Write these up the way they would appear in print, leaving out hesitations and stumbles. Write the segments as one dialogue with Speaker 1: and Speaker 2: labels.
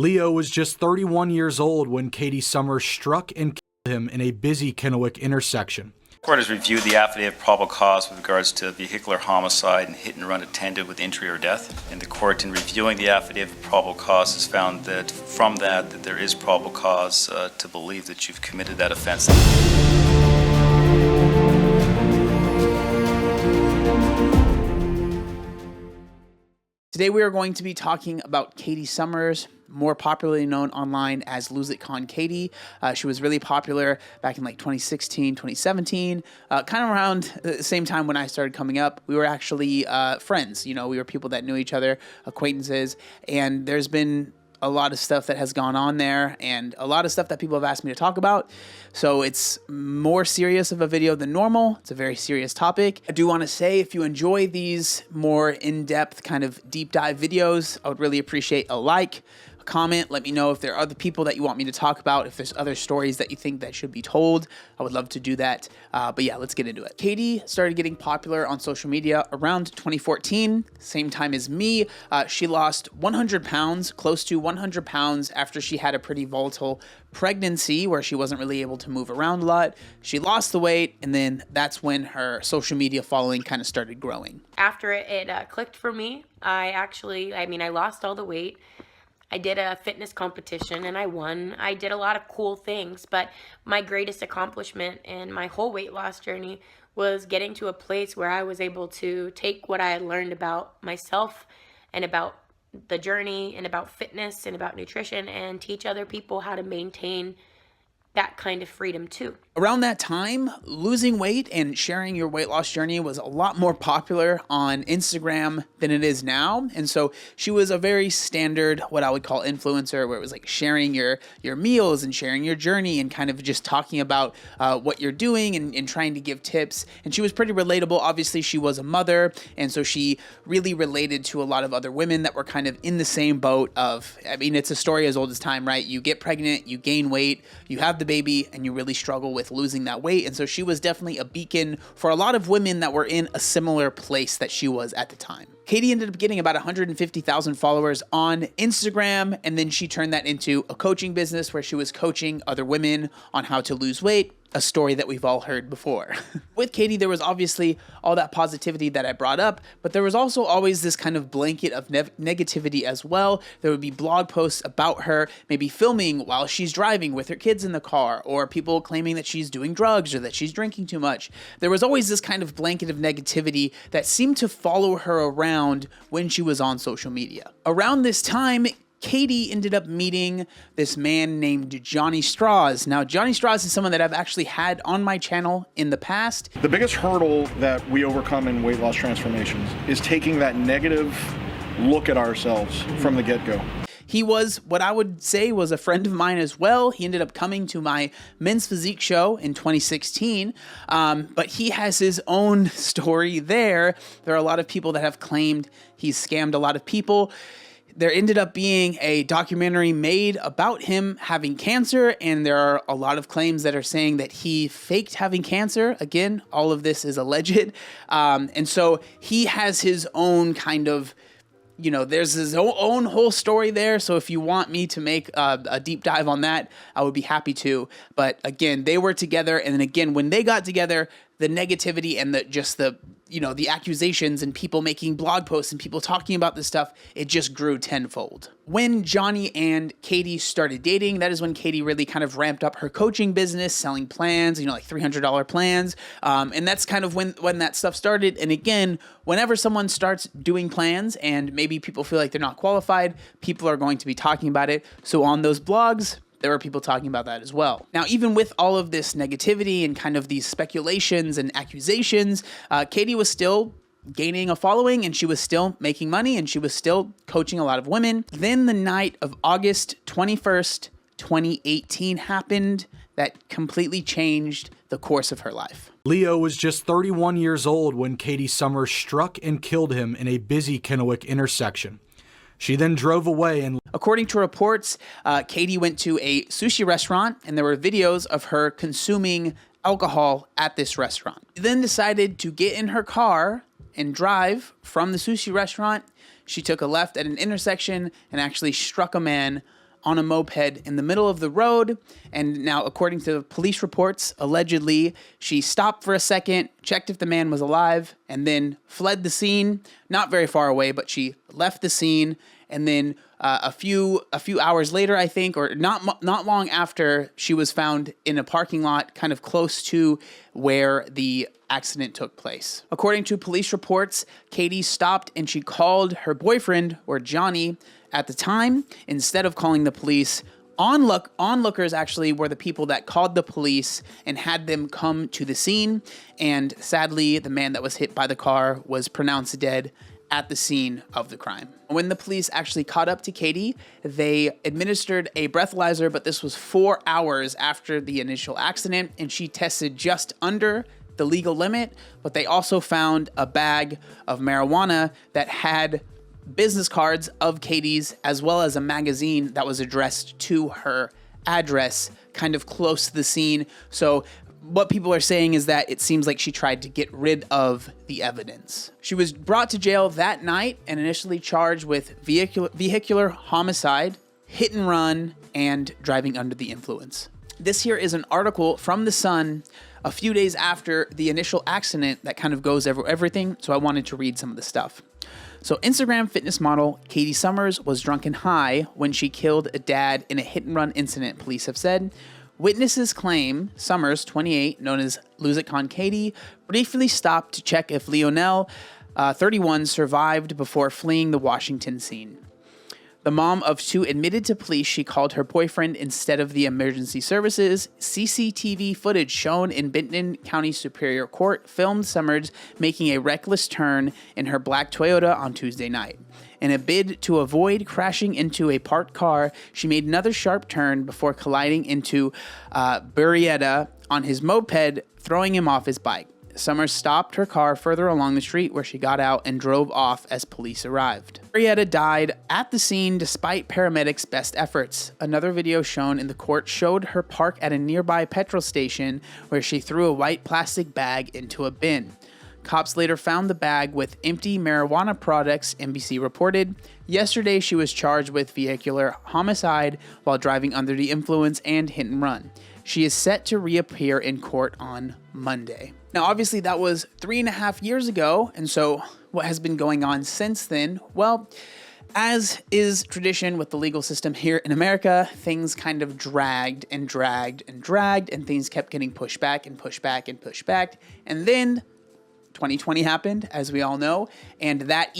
Speaker 1: Leo was just 31 years old when Katie Summers struck and killed him in a busy Kennewick intersection.
Speaker 2: The court has reviewed the affidavit of probable cause with regards to vehicular homicide and hit and run attended with injury or death. And the court, in reviewing the affidavit of probable cause, has found that from that there is probable cause to believe that you've committed that offense.
Speaker 3: Today we are going to be talking about Katie Summers, more popularly known online as LoseItConKatie. She was really popular back in like 2016, 2017, kind of around the same time when I started coming up. We were actually friends, we were people that knew each other, acquaintances, and there's been a lot of stuff that has gone on there and a lot of stuff that people have asked me to talk about. So it's more serious of a video than normal. It's a very serious topic. I do want to say, if you enjoy these more in-depth kind of deep dive videos, I would really appreciate a like, a comment. Let me know if there are other people that you want me to talk about, if there's other stories that you think that should be told. I would love to do that. But yeah, let's get into it. Katie started getting popular on social media around 2014, same time as me. She lost 100 pounds, close to 100 pounds after she had a pretty volatile pregnancy where she wasn't really able to move around a lot. She lost the weight, and then that's when her social media following kind of started growing.
Speaker 4: After it clicked for me, I lost all the weight. I did a fitness competition and I won. I did a lot of cool things, but my greatest accomplishment in my whole weight loss journey was getting to a place where I was able to take what I had learned about myself and about the journey and about fitness and about nutrition and teach other people how to maintain that kind of freedom too.
Speaker 3: Around that time, losing weight and sharing your weight loss journey was a lot more popular on Instagram than it is now. And so she was a very standard, what I would call influencer, where it was like sharing your meals and sharing your journey and kind of just talking about what you're doing and trying to give tips. And she was pretty relatable. Obviously, she was a mother. And so she really related to a lot of other women that were kind of in the same boat of, it's a story as old as time, right? You get pregnant, you gain weight, you have the baby, and you really struggle with losing that weight. And so she was definitely a beacon for a lot of women that were in a similar place that she was at the time. Katie ended up getting about 150,000 followers on Instagram, and then she turned that into a coaching business where she was coaching other women on how to lose weight, a story that we've all heard before. With Katie, there was obviously all that positivity that I brought up, but there was also always this kind of blanket of negativity as well. There would be blog posts about her, maybe filming while she's driving with her kids in the car, or people claiming that she's doing drugs or that she's drinking too much. There was always this kind of blanket of negativity that seemed to follow her around when she was on social media. Around this time, Katie ended up meeting this man named Johnny Straws. Now, Johnny Straws is someone that I've actually had on my channel in the past.
Speaker 5: The biggest hurdle that we overcome in weight loss transformations is taking that negative look at ourselves from the get-go.
Speaker 3: He was what I would say was a friend of mine as well. He ended up coming to my Men's Physique show in 2016, but he has his own story there. There are a lot of people that have claimed he's scammed a lot of people. There ended up being a documentary made about him having cancer, and there are a lot of claims that are saying that he faked having cancer. Again, all of this is alleged. And so he has his own kind of, there's his own whole story there. So if you want me to make a deep dive on that, I would be happy to. But again, they were together. And then again, when they got together, the negativity and the accusations and people making blog posts and people talking about this stuff, it just grew tenfold. When Johnny and Katie started dating, that is when Katie really kind of ramped up her coaching business, selling plans, like $300 plans. And that's kind of when that stuff started. And again, whenever someone starts doing plans and maybe people feel like they're not qualified, people are going to be talking about it. So on those blogs, there were people talking about that as well. Now, even with all of this negativity and kind of these speculations and accusations, Katie was still gaining a following and she was still making money and she was still coaching a lot of women. Then the night of August 21st, 2018 happened that completely changed the course of her life.
Speaker 1: Leo was just 31 years old when Katie Summers struck and killed him in a busy Kennewick intersection. She then drove away and...
Speaker 3: According to reports, Katie went to a sushi restaurant and there were videos of her consuming alcohol at this restaurant. She then decided to get in her car and drive from the sushi restaurant. She took a left at an intersection and actually struck a man on a moped in the middle of the road. And now, according to police reports, allegedly, she stopped for a second, checked if the man was alive, and then fled the scene. Not very far away, but she left the scene. And then a few hours later, I think, or not long after, she was found in a parking lot kind of close to where the accident took place. According to police reports, Katie stopped and she called her boyfriend, or Johnny, at the time, instead of calling the police. Onlookers actually were the people that called the police and had them come to the scene. And sadly, the man that was hit by the car was pronounced dead at the scene of the crime. When the police actually caught up to Katie, they administered a breathalyzer, but this was 4 hours after the initial accident, and she tested just under the legal limit. But they also found a bag of marijuana that had business cards of Katie's, as well as a magazine that was addressed to her address, kind of close to the scene. So what people are saying is that it seems like she tried to get rid of the evidence. She was brought to jail that night and initially charged with vehicular homicide, hit and run, and driving under the influence. This here is an article from The Sun a few days after the initial accident that kind of goes over everything, so I wanted to read some of the stuff. So Instagram fitness model Katie Summers was drunk and high when she killed a dad in a hit and run incident, police have said. Witnesses claim Summers, 28, known as LoseItConKatie, briefly stopped to check if Leonel, 31, survived before fleeing the Washington scene. The mom of two admitted to police she called her boyfriend instead of the emergency services. CCTV footage shown in Benton County Superior Court filmed Summers making a reckless turn in her black Toyota on Tuesday night. In a bid to avoid crashing into a parked car, she made another sharp turn before colliding into Burrietta on his moped, throwing him off his bike. Summers stopped her car further along the street where she got out and drove off as police arrived. Burrietta died at the scene despite paramedics' best efforts. Another video shown in the court showed her park at a nearby petrol station where she threw a white plastic bag into a bin. Cops later found the bag with empty marijuana products, NBC reported. Yesterday, she was charged with vehicular homicide while driving under the influence and hit and run. She is set to reappear in court on Monday. Now, obviously, that was 3.5 years ago, and so what has been going on since then? Well, as is tradition with the legal system here in America, things kind of dragged, and things kept getting pushed back and pushed back and pushed back, and then 2020 happened, as we all know, and that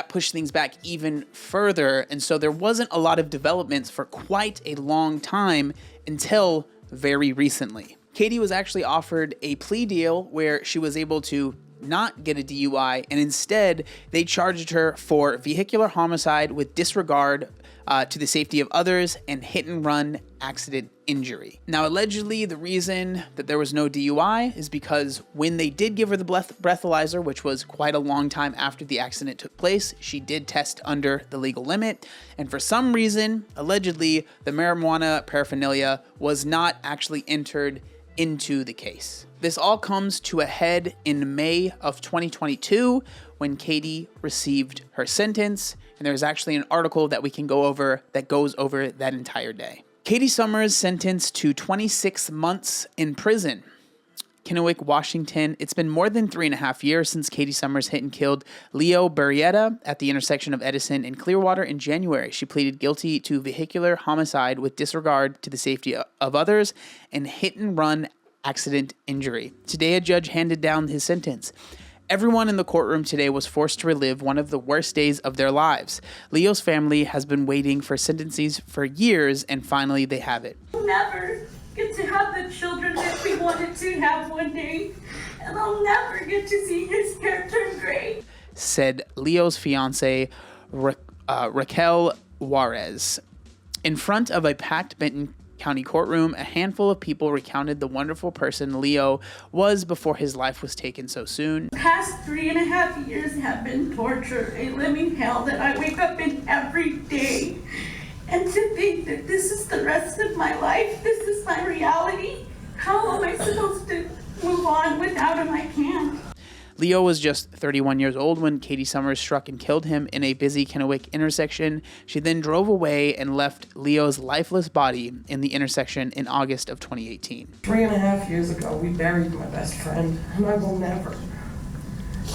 Speaker 3: pushed things back even further, and so there wasn't a lot of developments for quite a long time until very recently. Katie was actually offered a plea deal where she was able to not get a DUI, and instead they charged her for vehicular homicide with disregard to the safety of others and hit and run accident injury. Now, allegedly, the reason that there was no DUI is because when they did give her the breathalyzer, which was quite a long time after the accident took place, she did test under the legal limit. And for some reason, allegedly, the marijuana paraphernalia was not actually entered into the case. This all comes to a head in May of 2022 when Katie received her sentence. And there's actually an article that we can go over that goes over that entire day. Katie Summers sentenced to 26 months in prison. Kennewick, Washington. It's been more than 3.5 years since Katie Summers hit and killed Leo Burrietta at the intersection of Edison and Clearwater in January. She pleaded guilty to vehicular homicide with disregard to the safety of others and hit and run accident injury. Today, a judge handed down his sentence. Everyone in the courtroom today was forced to relive one of the worst days of their lives. Leo's family has been waiting for sentencing for years, and finally they have it.
Speaker 6: We'll never get to have the children that we wanted to have one day, and I'll never get to see his hair turn gray,
Speaker 3: said Leo's fiancée, Raquel Juarez. In front of a packed Benton County courtroom, a handful of people recounted the wonderful person Leo was before his life was taken so soon.
Speaker 6: The past 3.5 years have been torture, a living hell that I wake up in every day. And to think that this is the rest of my life, this is my reality, how am I supposed to move on without him? I can't.
Speaker 3: Leo was just 31 years old when Katie Summers struck and killed him in a busy Kennewick intersection. She then drove away and left Leo's lifeless body in the intersection in August of 2018.
Speaker 7: 3.5 years ago, we buried my best friend, and I will never,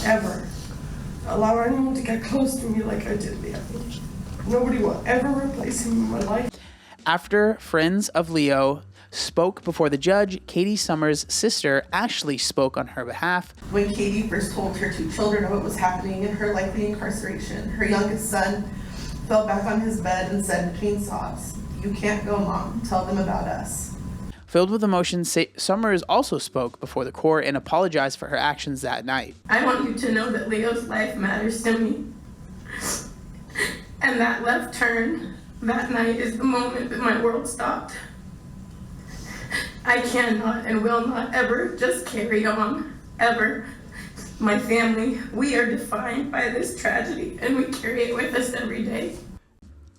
Speaker 7: ever allow anyone to get close to me like I did Leo. Nobody will ever replace him in my life.
Speaker 3: After friends of Leo spoke before the judge, Katie Summers' sister actually spoke on her behalf.
Speaker 8: When Katie first told her 2 children of what was happening in her likely incarceration, her youngest son fell back on his bed and said between sobs, "You can't go, Mom. Tell them about us."
Speaker 3: Filled with emotion, Summers also spoke before the court and apologized for her actions that night.
Speaker 6: I want you to know that Leo's life matters to me. And that left turn that night is the moment that my world stopped. I cannot and will not ever just carry on, ever. My family, we are defined by this tragedy, and we carry it with us every day.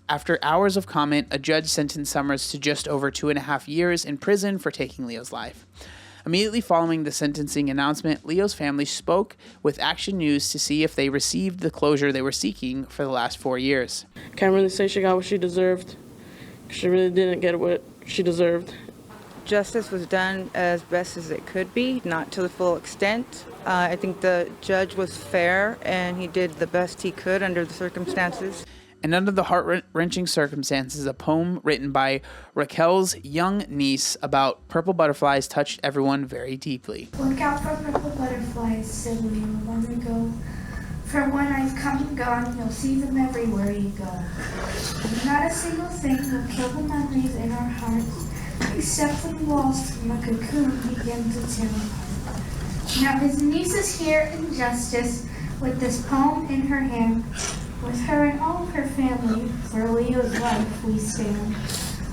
Speaker 3: After hours of comment, a judge sentenced Summers to just over 2.5 years in prison for taking Leo's life. Immediately following the sentencing announcement, Leo's family spoke with Action News to see if they received the closure they were seeking for the last 4 years.
Speaker 7: Can't really say she got what she deserved. She really didn't get what she deserved.
Speaker 9: Justice was done as best as it could be, not to the full extent. I think the judge was fair and he did the best he could under the circumstances.
Speaker 3: And under the heart-wrenching circumstances, a poem written by Raquel's young niece about purple butterflies touched everyone very deeply.
Speaker 10: Look out for purple butterflies, said Leo long ago. For when I've come and gone, you'll see them everywhere you go. Not a single thing will kill the memories in our hearts, except when walls from a cocoon begin to tear apart. Now his niece is here in justice, with this poem in her hand. With her and all of her family, for Leo's life we stand.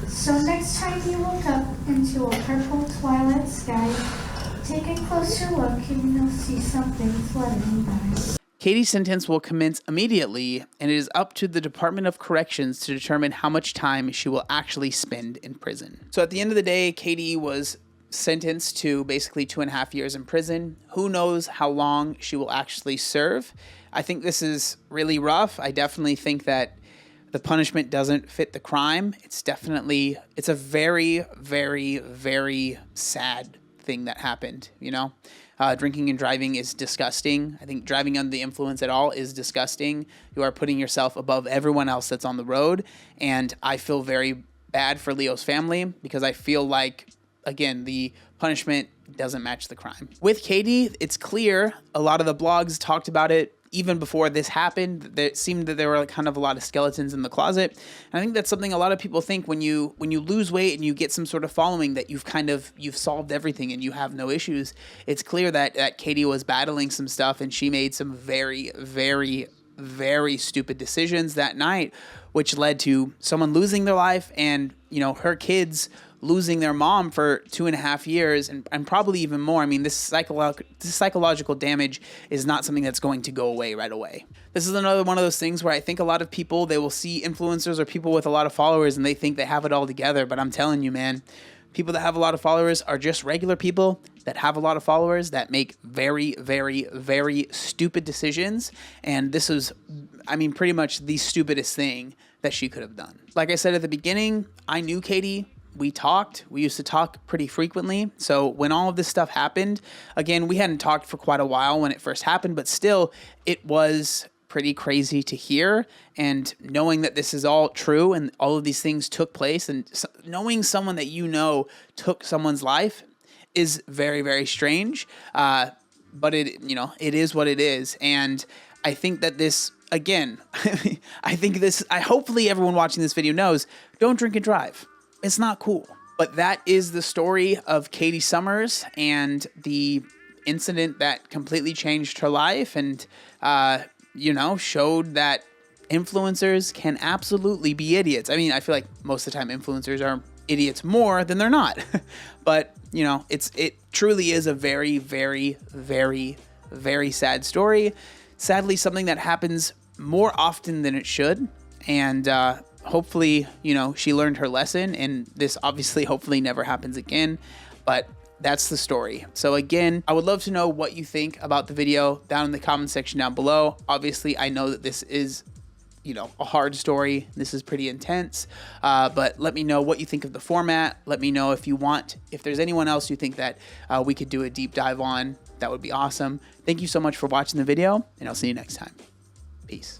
Speaker 10: So next time you look up into a purple twilight sky, take a closer look and you'll see something fluttering by.
Speaker 3: Katie's sentence will commence immediately, and it is up to the Department of Corrections to determine how much time she will actually spend in prison. So at the end of the day, Katie was sentenced to basically 2.5 years in prison. Who knows how long she will actually serve? I think this is really rough. I definitely think that the punishment doesn't fit the crime. It's a very, very, very sad thing that happened, you know? Drinking and driving is disgusting. I think driving under the influence at all is disgusting. You are putting yourself above everyone else that's on the road. And I feel very bad for Leo's family because I feel like, again, the punishment doesn't match the crime. With Katie, it's clear, a lot of the blogs talked about it even before this happened. It seemed that there were kind of a lot of skeletons in the closet. And I think that's something a lot of people think when you lose weight and you get some sort of following that you've solved everything and you have no issues. It's clear that Katie was battling some stuff and she made some very, very, very stupid decisions that night, which led to someone losing their life and, you know, her kids losing their mom for 2.5 years and probably even more. I mean, this psychological damage is not something that's going to go away right away. This is another one of those things where I think a lot of people, they will see influencers or people with a lot of followers and they think they have it all together. But I'm telling you, man, people that have a lot of followers are just regular people that have a lot of followers that make very, very, very stupid decisions. And this is, I mean, pretty much the stupidest thing that she could have done. Like I said at the beginning, I knew Katie. We used to talk pretty frequently. So when all of this stuff happened, again, we hadn't talked for quite a while when it first happened, but still it was pretty crazy to hear. And knowing that this is all true and all of these things took place and knowing someone that you know took someone's life is very, very strange. But it is what it is. And I think that this, again, hopefully everyone watching this video knows, don't drink and drive. It's not cool. But that is the story of Katie Summers and the incident that completely changed her life and, showed that influencers can absolutely be idiots. I mean, I feel like most of the time influencers are idiots more than they're not. But, you know, it truly is a very, very, very, very sad story. Sadly, something that happens more often than it should. And, hopefully, you know, she learned her lesson and this obviously hopefully never happens again. But that's the story. So again, I would love to know what you think about the video down in the comment section down below. Obviously, I know that this is, you know, a hard story. This is pretty intense, but let me know what you think of the format. Let me know if there's anyone else you think that we could do a deep dive on. That would be awesome. Thank you so much for watching the video, and I'll see you next time. Peace.